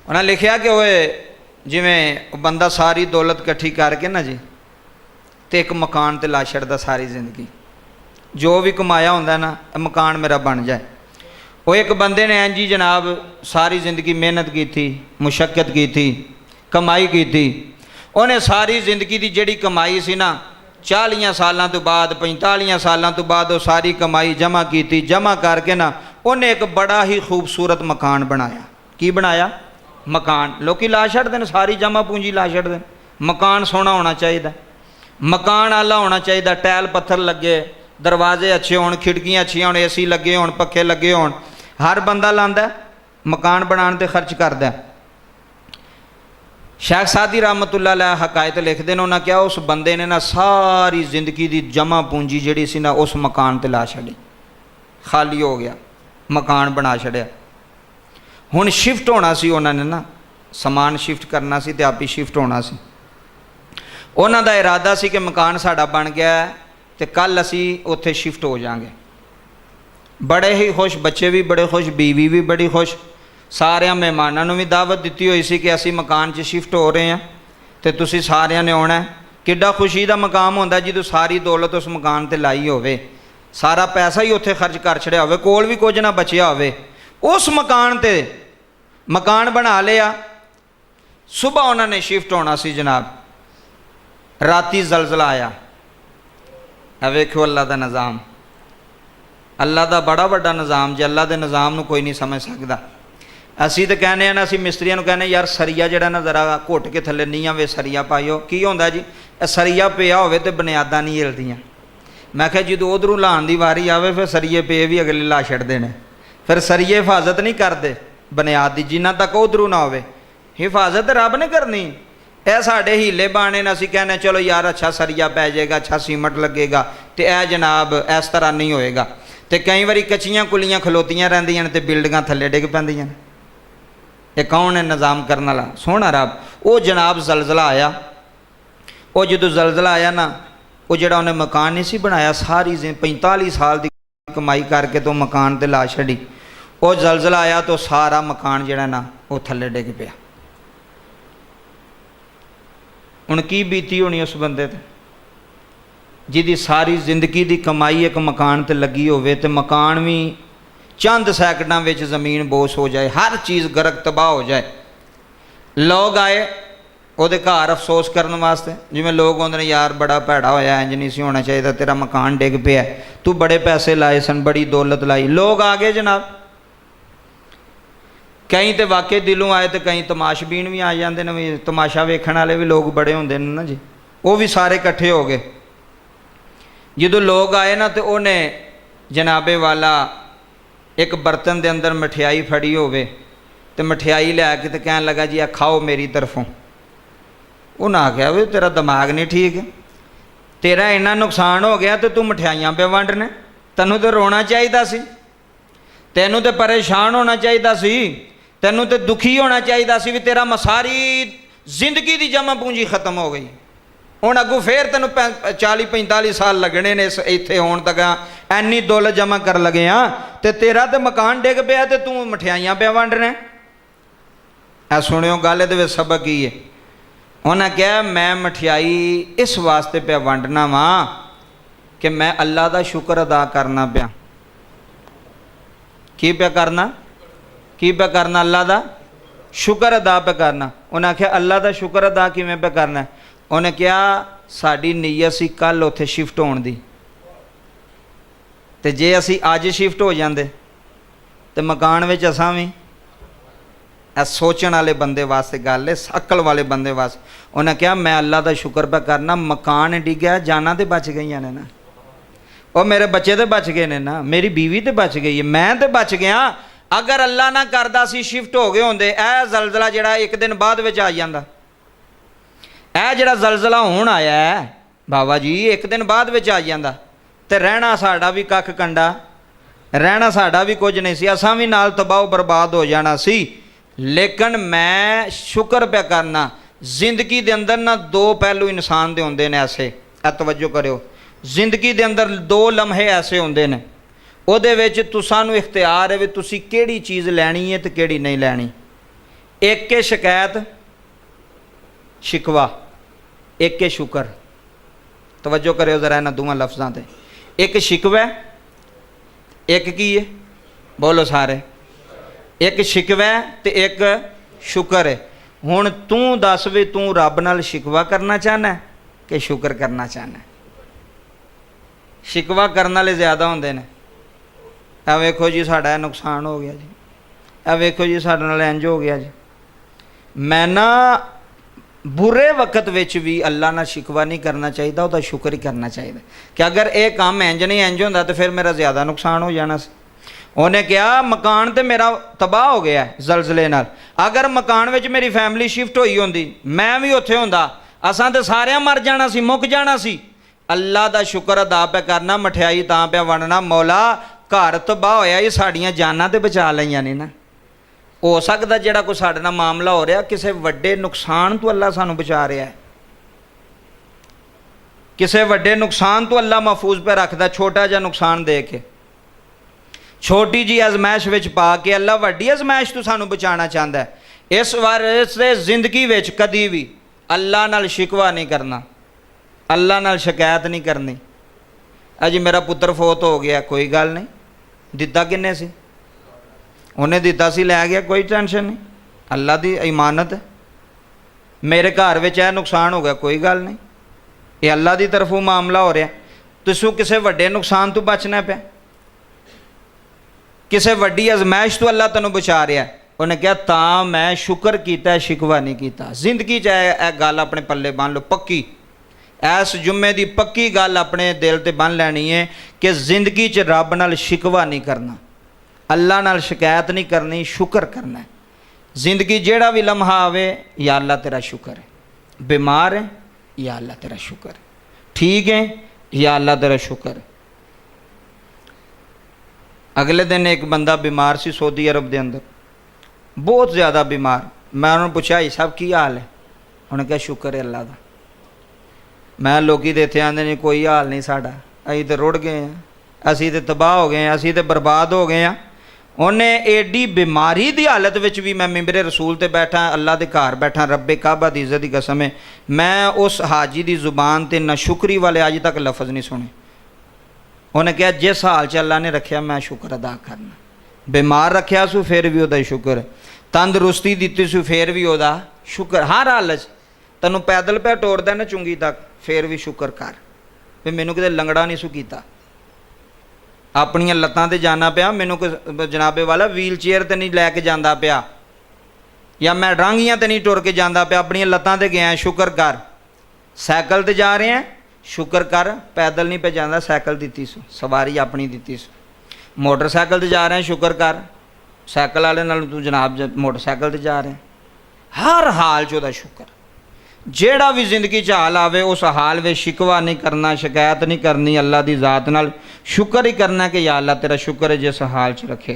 उन्हें लिखा कि वो जिमें बंदा सारी दौलत इकट्ठी करके ना जी तो एक मकान ते ला छड़दा सारी जिंदगी, जो भी कमाया होंदा ना मकान मेरा बन जाए। वो एक बंदे ने इंज जी जनाब सारी जिंदगी मेहनत की थी, मुशक्कत की थी, कमाई की थी। उन्हें सारी जिंदगी की जिहड़ी कमाई सी ना 40 सालों तो बाद 45 सालों तो बाद वो सारी कमाई जमा की थी। जमा करके ना उन्हें एक बड़ा ही खूबसूरत मकान बनाया। की बनाया? मकान। लोग ला छड़ते हैं सारी जमा पूंजी ला छड़ते हैं। मकान सोहना होना चाहिए, मकान आला होना चाहिए, टैल पत्थर लगे, दरवाजे अच्छे होण, खिड़कियां अच्छी होण, AC लगे होण, पखे लगे होण। हर बंदा लांदा मकान बनाने ते खर्च करदा। शेख सादी रहमतुल्लाह अलैह हकायत लिखते हैं, उन्होंने क्या उस बंदे ने ना सारी जिंदगी की जमा पूंजी जिहड़ी सी ना उस मकान ते ला छड़ी, खाली हो गया, मकान बना छड़िया। हुण शिफ्ट होना सी, उन्होंने ना समान शिफ्ट करना सी ते आप ही शिफ्ट होना सी। उन्हों का इरादा सी कि मकान साड़ा बन गया तो कल असी उत्थे शिफ्ट हो जाएंगे। बड़े ही खुश, बच्चे भी बड़े खुश, बीवी भी बड़ी खुश, सारे मेहमानों भी दावत दी हुई सी कि असी मकान च शिफ्ट हो रहे हैं तो तुसी सारिਆਂ ने आना है। किड्डा खुशी का मकाम होंदा जो सारी दौलत उस मकान ते लाई होवे, सारा पैसा ही उत्थे खर्च कर छड़िया होवे, कोल भी कुछ ना बचिया होवे। उस मकान ते मकान बना लिया। सुबह उन्होंने शिफ्ट होना सी जनाब, राती जलजला आया। वेखो अल्लाह का निज़ाम, अल्लाह का बड़ा वड्डा निज़ाम जे, अल्लाह के निज़ाम को कोई नहीं समझ सकता। असी तो कहने ना, असी मिस्त्रियों को कहने यार सरिया जड़ा ना जरा घुट के थले नीआं वे सरिया पाइयो। की होंदा जी, सरिया पिया होवे ते बुनियादां नहीं हिलदियां। मैं क्या जो उधरों लाने की वारी आवे फिर सरिये पे भी अगले ला छड़ते हैं, फिर सरिये हिफाजत नहीं करते बुनियाद की, जिन्ना तक उधरों ना होवे। हिफाजत रब ने करनी। यह साढ़े हीले बाने ने, असी कहने चलो यार अच्छा सरिया पै जाएगा, अच्छा सीमट लगेगा, तो यह जनाब इस तरह नहीं होएगा। तो कई बार कच्चियां कुलियां खलोतियां रहिंदियां ते बिल्डिंगां थल्ले डिग पैंदियां। ये कौन है निज़ाम करने वाला? सोहना रब। वो जनाब जलजला आया। वो जो जलजला आया ना, वो जड़ा उन्हें मकान नहीं सी बनाया, सारी 45 साल की कमाई करके तो मकान ते ला छड़ी। वो जलजला आया तो सारा मकान जड़ा ना वो थल्ले डिग पिया। हुण की बीती होनी उस बंदे ते, जिहदी सारी जिंदगी की कमाई एक मकान ते लगी होवे ते मकान भी चंद सैकड़ों में जमीन बोस हो जाए, हर चीज़ गरक तबाह हो जाए। लोग आए उहदे घर अफसोस करने वास्ते, जिवें लोग आउंदे ने यार बड़ा भैड़ा होया, इंज नहीं सी होना चाहिए, तेरा मकान डिग पिया, तू बड़े पैसे लाए सन, बड़ी दौलत लाई। लोग आ गए जनाब, कई तो वाकई दिलों आए तो कई तमाशबीन भी आ जाते हैं, भी तमाशा वेखण वाले भी लोग बड़े होंदे ने ना जी, वो भी सारे इकट्ठे हो गए। जो लोग आए ना तो उन्हें जनाबे वाला एक बर्तन के अंदर मठियाई फड़ी होवे तो मठियाई लैके तो कहन लगा जी आ खाओ मेरी तरफों। उन्हें आख्या भी तेरा दिमाग नहीं ठीक, तेरा इन्ना नुकसान हो गया तो तू मठियाइयां पे वंडने, तैनू तो रोना चाहिए सी, तैनू तो परेशान होना चाहिए सी, तैनू तो दुखी होना चाहिए सी भी तेरा सारी जिंदगी की जमा पूंजी खत्म हो गई। हुण अगों फिर तेन 40-45 साल लगने ने इत्थे होण तक, एनी दौलत जमा कर लगे हाँ, तो तेरा तो मकान डिग पिया तो तू मठियाइयां पे वंडने। ऐ सुनियो गल, ये सबक की है। उन्हें कहा मैं मठियाई इस वास्ते पे वंडना वा कि मैं अल्लाह का शुक्र अदा करना पिया। की पे करना? की पे करना? अल्लाह का शुक्र अदा पे करना। उन्हें आख्या अल्लाह का शुक्र अदा किवें पे करना? उन्हें क्या साड़ी नीयत सी कल उत्थे शिफ्ट होने दी, तो जे असी अज शिफ्ट हो जाते तो मकान में असा भी सोचने वाले बंदे वास्ते गल है, अकल वाले बंदे वास्ते। उन्हें क्या मैं अल्लाह का शुक्र पे करना, मकान डिग्या, जाना तो बच गई ने ना, और मेरे बच्चे तो बच गए ने ना, मेरी बीवी तो बच गई है, मैं तो बच गया। अगर अल्लाह ना करदा सी शिफ्ट हो गए होंदे, यह जलजला जड़ा एक दिन बाद विच आ जांदा, यह जड़ा जलजला हुण आया है बाबा जी एक दिन बाद विच आ जांदा, ते रहना साडा भी कख कंडा, रहना साडा भी कुछ नहीं सी, असां भी नाल तबाह बर्बाद हो जाना सी। लेकिन मैं शुक्र पे करना, जिंदगी दे अंदर ना दो पहलू इंसान दे होंदे ने ऐसे, तवज्जो करियो, जिंदगी दे अंदर दो लम्हे ऐसे होंदे ने, उहदे विच तुसां नूं इख्तियार है भी तुसीं किहड़ी चीज़ लैनी है ते किहड़ी नहीं लैनी। एक है शिकायत शिकवा, एक है शुक्र। तवज्जो करो जरा इन्हां दोवां लफ्ज़ां ते। एक शिकवा है, एक की है, बोलो सारे, एक शिकवा है ते एक शुक्र है। हुण तू दस भी तू रब नाल शिकवा करना चाहना है कि शुक्र करना चाहना है? शिकवा करने वाले ज़्यादा होंदे ने। आ वेखो जी साडा नुकसान हो गया जी, आ वेखो जी साडे नाल इंज हो गया जी। मैं ना बुरे वक्त विच भी अल्लाह नाल शिकवा नहीं करना चाहिए, उसका शुक्र ही करना चाहिए कि अगर ये काम इंज नहीं इंज होंदा तो फिर मेरा ज़्यादा नुकसान हो जाना सी। उन्हें कहा मकान तो मेरा तबाह हो गया जलजले नाल, अगर मकान विच मेरी फैमिली शिफ्ट होई होंदी, मैं भी उत्थे होंदा, असां तो सारे मर जाना सी, मुक जाना सी। अल्लाह दा शुक्र अदा पे करना, मठियाई तां पे वंडना, मौला घर तबाह होया ये साड़ियां जानां ते बचा लईयां ने ना। हो सकदा जिहड़ा कोई साडे नाल मामला हो रहा किसी वड्डे नुकसान तो अल्लाह सानू बचा रहा है, किसी वड्डे नुकसान तो अल्लाह महफूज पे रखदा, छोटा जिहा नुकसान दे के, छोटी जी अजमैश विच पा के अल्लाह वड्डी अजमैश तो सानू बचाना चाहता है। इस वास्ते जिंदगी विच कदी भी अल्लाह नाल शिकवा नहीं करना, अल्लाह नाल शिकायत नहीं करनी। अज मेरा पुत्र फोत हो गया, कोई गल नहीं, दिता किन्ने सी? उन्हें दिता सी, लै गया, कोई टेंशन नहीं, अल्लाह की इमानत है। मेरे घर में यह नुकसान हो गया, कोई गल नहीं, ये अल्लाह की तरफों मामला हो रहा। तुसू किसी वड्डे नुकसान तो बचना पिया, किसी वड्डी अजमैश तो अल्लाह तेनों बचा रहा है। उन्हें कहा तां मैं शुक्र किया, शिकवा नहीं किया। जिंदगी च यह गल अपने पल्ले बन लो पक्की, इस जुम्मे की पक्की गल अपने दिल ते बन लैनी है कि जिंदगी च रब नाल शिकवा नहीं करना, अल्लाह नाल शिकायत नहीं करनी, शुक्र करना है। जिंदगी जेड़ा भी लम्हा आवे, या अल्लाह तेरा शुक्र है, बीमार है या अल्लाह तेरा शुक्र है, ठीक है या अल्लाह तेरा शुक्र है। अगले दिन एक बंदा बीमार सी सऊदी अरब के अंदर, बहुत ज़्यादा बीमार। मैं उन्होंने पूछा भाई साहब की हाल है? उन्होंने कहा शुक्र है अल्लाह का। मैं लोग इत्थे आंदे ने कोई हाल नहीं साडा, असीं तो रुड़ गए हैं, असीं तो तबाह हो गए हैं, असीं तो बर्बाद हो गए हैं। उन्हें एडी बीमारी की हालत में भी मैं मिंबरे रसूल ते बैठा, अल्लाह के घर बैठा, रब्बे काबा दी इज्जत की कसम है, मैं उस हाजी की जुबान ते नाशुक्री वाले अज तक लफज नहीं सुने। उन्हें कहा जिस हाल च अल्लाह ने रखा मैं शुक्र अदा करना, बीमार रखा सू फिर भी वह शुक्र, तंदरुस्ती दी सू फिर भी वह शुक्र, हर हाल च तेनों पैदल पे टोरदा ना चुंगी तक फिर भी शुक्र कर भी मैनू किते लंगड़ा नहीं सू कीता, अपनियां लत्तां ते जाना पिया, मैनू कोई जनाबे वाला व्हील चेयर ते नहीं लैके जांदा पिया, या मैं डांगियां ते नहीं टुर के जांदा पिया, अपनियां लत्तां ते गया, शुक्र कर। साइकिल ते जा रहे हैं, शुक्र कर, पैदल नहीं पे जांदा, साइकिल दित्ती सू, सवारी अपनी दित्ती सू। मोटरसाइकिल ते जा रहे हैं, शुक्र कर, साइकिल वाले नाल तू जनाब मोटरसाइकिल ते जा रहे हैं। हर हाल च ओहदा शुक्र, जेड़ा भी जिंदगी च हाल आवे उस हाल में शिकवा नहीं करना, शिकायत नहीं करनी, अल्लाह की ज़ात नाल शुक्र ही करना कि या अल्लाह तेरा शुक्र है जिस हाल च रखे।